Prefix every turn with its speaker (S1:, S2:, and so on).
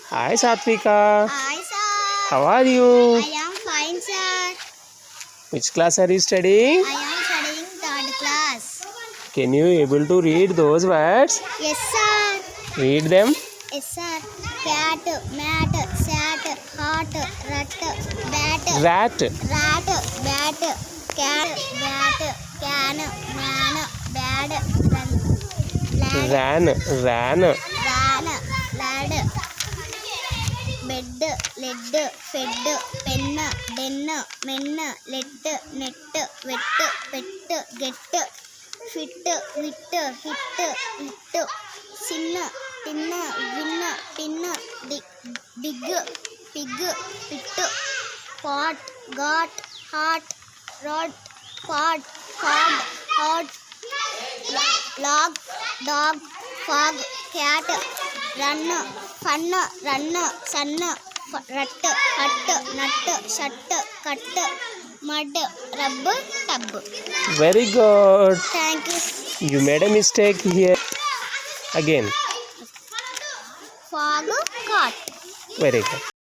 S1: Hi Satvika.
S2: Hi, sir.
S1: How are you?
S2: I am fine, sir.
S1: Which class are you studying?
S2: I am studying third class.
S1: Can you able to read those words?
S2: Yes, sir.
S1: Read them.
S2: Yes, sir. Cat, mat, sat, hot, rat, bat,
S1: Rat.
S2: rat, bat, cat, bat, can, man, bad,
S1: Ran. Ran.
S2: ran, lad, bed, led, fed, pen, den, men, let, net, wet, pet, get, fit, wit, hit, lit, sin, tin, win, tin, dig, pig, pit, pot, got, heart, rod, pod, cod, hot, log, dog, fog, cat, run, fun, run, sun, rat, hut, nut, shut, cut, mud, rub, tub.
S1: Very good.
S2: Thank you.
S1: You made a mistake here. Again.
S2: Fog, caught.
S1: Very good.